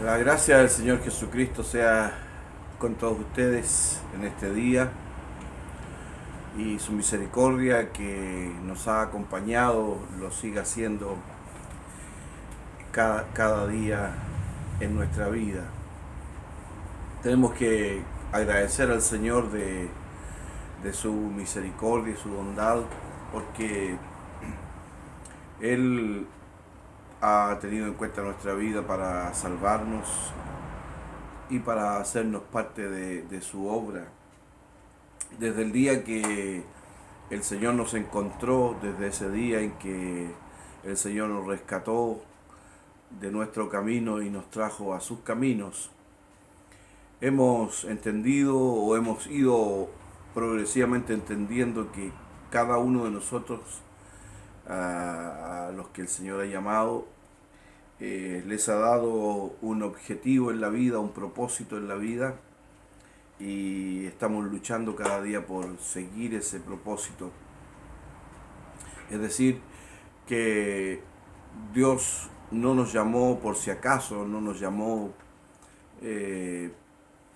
La gracia del Señor Jesucristo sea con todos ustedes en este día y su misericordia que nos ha acompañado lo siga haciendo cada día en nuestra vida. Tenemos que agradecer al Señor de su misericordia y su bondad porque Él ha tenido en cuenta nuestra vida para salvarnos y para hacernos parte de su obra. Desde el día que el Señor nos encontró, desde ese día en que el Señor nos rescató de nuestro camino y nos trajo a sus caminos, hemos entendido o hemos ido progresivamente entendiendo que cada uno de nosotros, a los que el Señor ha llamado, les ha dado un objetivo en la vida, un propósito en la vida, y estamos luchando cada día por seguir ese propósito. Es decir, que Dios no nos llamó por si acaso, no nos llamó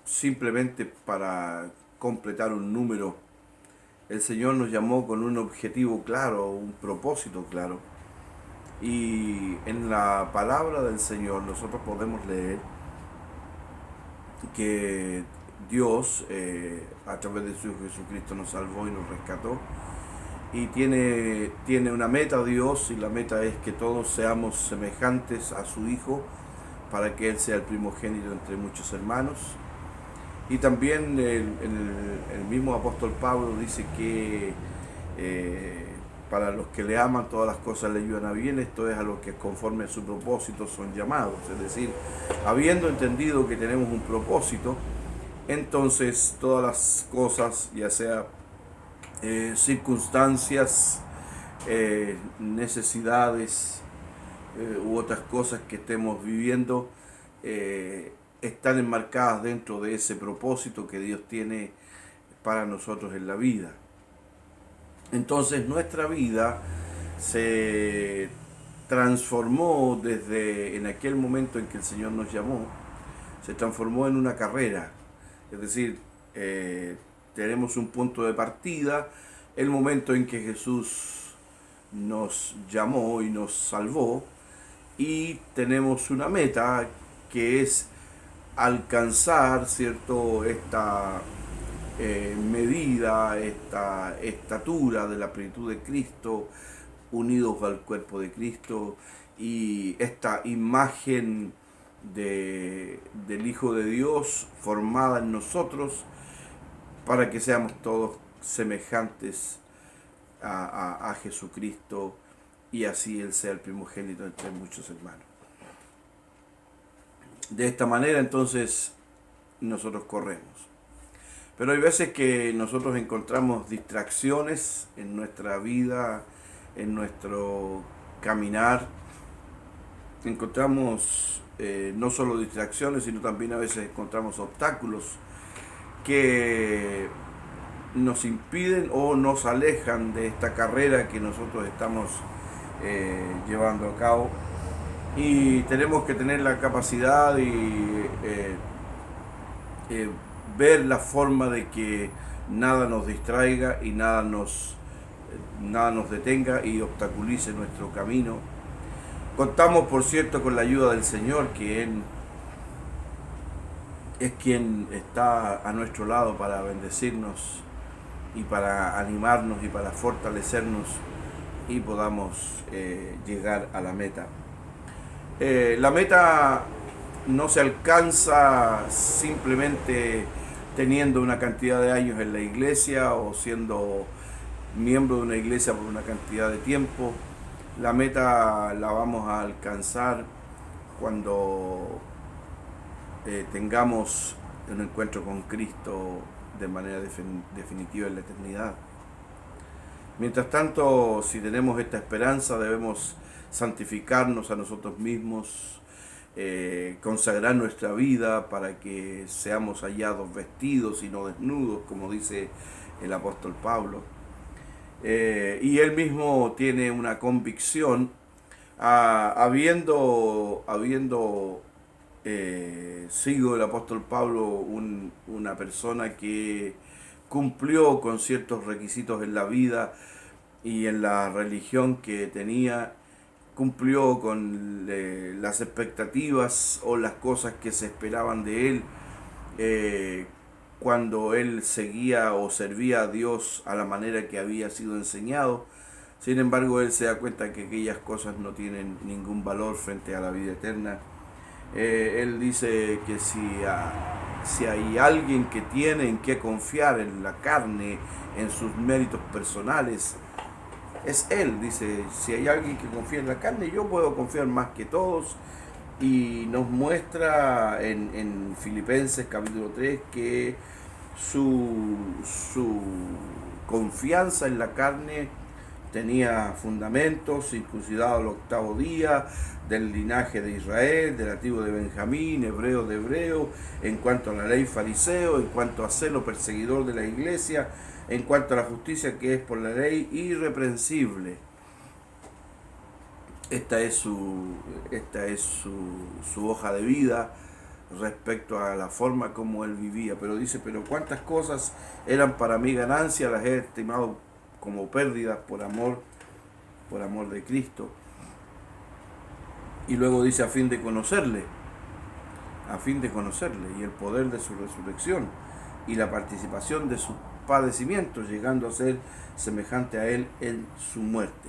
simplemente para completar un número. El Señor nos llamó con un objetivo claro, un propósito claro. Y en la palabra del Señor nosotros podemos leer que Dios, a través de su Jesucristo, nos salvó y nos rescató. Y tiene una meta Dios, y la meta es que todos seamos semejantes a su Hijo, para que Él sea el primogénito entre muchos hermanos. Y también el mismo apóstol Pablo dice que para los que le aman todas las cosas le ayudan a bien, esto es a los que conforme a su propósito son llamados. Es decir, habiendo entendido que tenemos un propósito, entonces todas las cosas, ya sea circunstancias, necesidades u otras cosas que estemos viviendo, están enmarcadas dentro de ese propósito que Dios tiene para nosotros en la vida. Entonces nuestra vida se transformó desde en aquel momento en que el Señor nos llamó, se transformó en una carrera. Es decir, tenemos un punto de partida, el momento en que Jesús nos llamó y nos salvó, y tenemos una meta que es alcanzar, ¿cierto?, esta medida, esta estatura de la plenitud de Cristo, unidos al cuerpo de Cristo, y esta imagen del Hijo de Dios formada en nosotros, para que seamos todos semejantes a Jesucristo, y así Él sea el primogénito entre muchos hermanos. De esta manera entonces nosotros corremos. Pero hay veces que nosotros encontramos distracciones en nuestra vida, en nuestro caminar. Encontramos no solo distracciones, sino también a veces encontramos obstáculos que nos impiden o nos alejan de esta carrera que nosotros estamos llevando a cabo. Y tenemos que tener la capacidad y ver la forma de que nada nos distraiga y nada nos detenga y obstaculice nuestro camino. Contamos, por cierto, con la ayuda del Señor, que Él es quien está a nuestro lado para bendecirnos y para animarnos y para fortalecernos, y podamos llegar a la meta. La meta no se alcanza simplemente teniendo una cantidad de años en la iglesia o siendo miembro de una iglesia por una cantidad de tiempo. La meta la vamos a alcanzar cuando tengamos un encuentro con Cristo de manera definitiva en la eternidad. Mientras tanto, si tenemos esta esperanza, debemos santificarnos a nosotros mismos, consagrar nuestra vida para que seamos hallados vestidos y no desnudos, como dice el apóstol Pablo. Y él mismo tiene una convicción, habiendo sigo el apóstol Pablo, una persona que cumplió con ciertos requisitos en la vida y en la religión que tenía, cumplió con las expectativas o las cosas que se esperaban de él eh, cuando él seguía o servía a Dios a la manera que había sido enseñado. Sin embargo, él se da cuenta que aquellas cosas no tienen ningún valor frente a la vida eterna. Él dice que si hay alguien que tiene en qué confiar en la carne, en sus méritos personales, es él. Dice, si hay alguien que confía en la carne, yo puedo confiar más que todos. Y nos muestra en Filipenses capítulo 3 que su confianza en la carne tenía fundamentos, circuncidado al 8º día, del linaje de Israel, de la tribu de Benjamín, hebreo de hebreo, en cuanto a la ley fariseo, en cuanto a celo perseguidor de la iglesia, en cuanto a la justicia que es por la ley, irreprensible. Esta es su hoja de vida respecto a la forma como él vivía. Pero dice, pero cuántas cosas eran para mí ganancia, las he estimado como pérdidas por amor de Cristo. Y luego dice, a fin de conocerle y el poder de su resurrección y la participación de sus padecimientos, llegando a ser semejante a él en su muerte.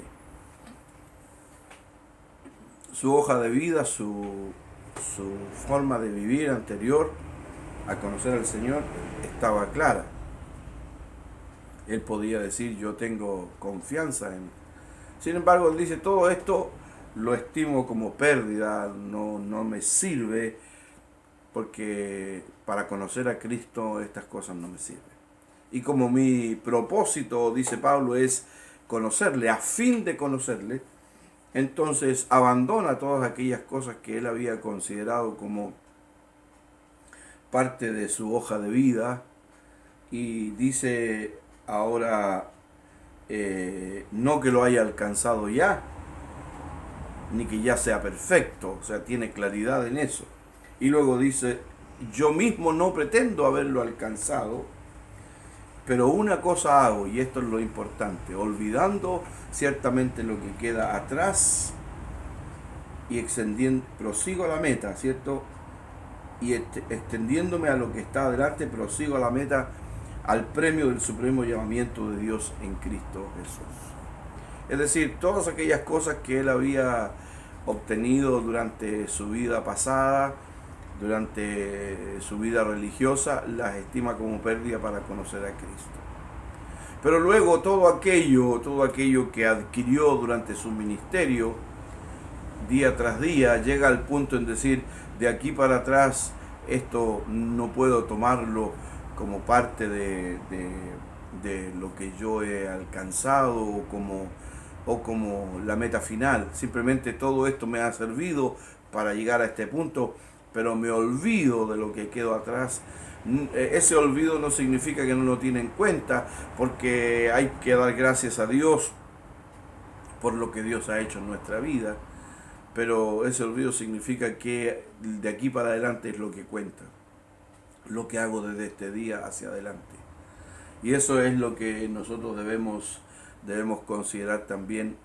Su hoja de vida, su forma de vivir anterior a conocer al Señor estaba clara. Él podía decir, yo tengo confianza en... Sin embargo, él dice, todo esto lo estimo como pérdida, no me sirve, porque para conocer a Cristo estas cosas no me sirven. Y como mi propósito, dice Pablo, es conocerle, a fin de conocerle, entonces abandona todas aquellas cosas que él había considerado como parte de su hoja de vida y dice ahora, no que lo haya alcanzado ya, ni que ya sea perfecto, o sea, tiene claridad en eso. Y luego dice, yo mismo no pretendo haberlo alcanzado, pero una cosa hago, y esto es lo importante, olvidando ciertamente lo que queda atrás y extendiendo, prosigo a la meta, ¿cierto? Y extendiéndome a lo que está adelante, prosigo a la meta, al premio del supremo llamamiento de Dios en Cristo Jesús. Es decir, todas aquellas cosas que él había obtenido durante su vida pasada, durante su vida religiosa, las estima como pérdida para conocer a Cristo. Pero luego todo aquello que adquirió durante su ministerio, día tras día, llega al punto en decir, de aquí para atrás, esto no puedo tomarlo como parte de lo que yo he alcanzado o como la meta final. Simplemente todo esto me ha servido para llegar a este punto, pero me olvido de lo que quedó atrás. Ese olvido no significa que no lo tiene en cuenta, porque hay que dar gracias a Dios por lo que Dios ha hecho en nuestra vida, pero ese olvido significa que de aquí para adelante es lo que cuenta, lo que hago desde este día hacia adelante. Y eso es lo que nosotros debemos considerar también.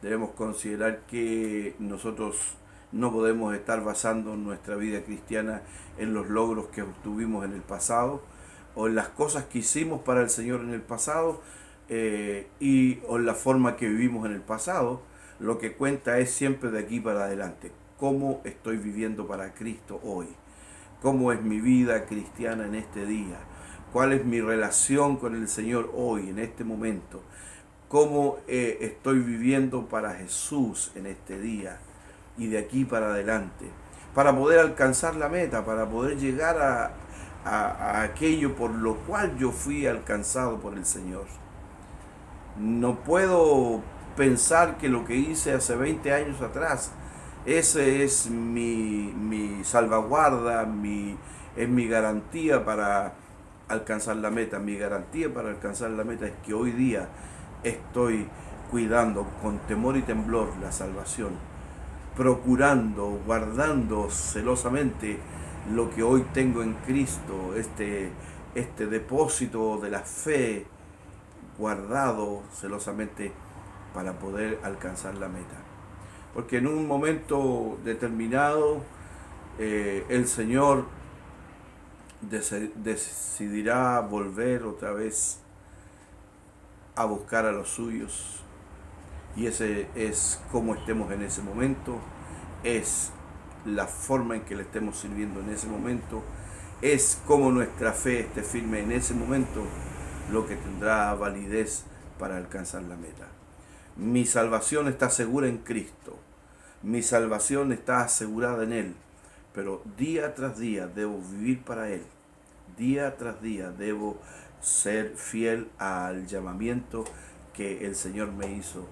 Debemos considerar que nosotros no podemos estar basando nuestra vida cristiana en los logros que obtuvimos en el pasado o en las cosas que hicimos para el Señor en el pasado o en la forma que vivimos en el pasado. Lo que cuenta es siempre de aquí para adelante. ¿Cómo estoy viviendo para Cristo hoy? ¿Cómo es mi vida cristiana en este día? ¿Cuál es mi relación con el Señor hoy, en este momento? ¿Cómo estoy viviendo para Jesús en este día y de aquí para adelante? Para poder alcanzar la meta, para poder llegar a aquello por lo cual yo fui alcanzado por el Señor. No puedo pensar que lo que hice hace 20 años atrás, ese es mi salvaguarda, es mi garantía para alcanzar la meta. Mi garantía para alcanzar la meta es que hoy día estoy cuidando con temor y temblor la salvación procurando, guardando celosamente lo que hoy tengo en Cristo, este depósito de la fe guardado celosamente para poder alcanzar la meta. Porque en un momento determinado el Señor decidirá volver otra vez a buscar a los suyos. Y ese es como estemos en ese momento, es la forma en que le estemos sirviendo en ese momento, es como nuestra fe esté firme en ese momento, lo que tendrá validez para alcanzar la meta. Mi salvación está segura en Cristo, mi salvación está asegurada en Él, pero día tras día debo vivir para Él, día tras día debo ser fiel al llamamiento que el Señor me hizo.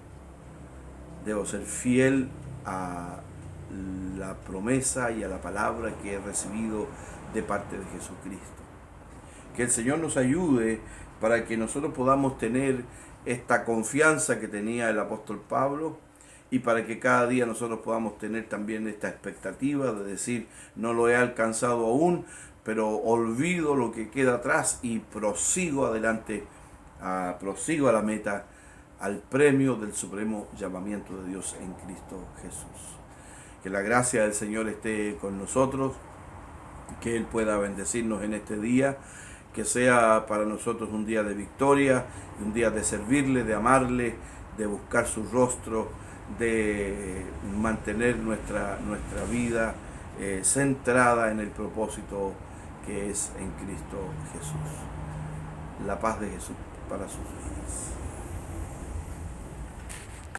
Debo ser fiel a la promesa y a la palabra que he recibido de parte de Jesucristo. Que el Señor nos ayude para que nosotros podamos tener esta confianza que tenía el apóstol Pablo y para que cada día nosotros podamos tener también esta expectativa de decir, no lo he alcanzado aún, pero olvido lo que queda atrás y prosigo adelante, prosigo a la meta, al premio del supremo llamamiento de Dios en Cristo Jesús. Que la gracia del Señor esté con nosotros, que Él pueda bendecirnos en este día, que sea para nosotros un día de victoria, un día de servirle, de amarle, de buscar su rostro, de mantener nuestra vida centrada en el propósito que es en Cristo Jesús. La paz de Jesús para sus vidas.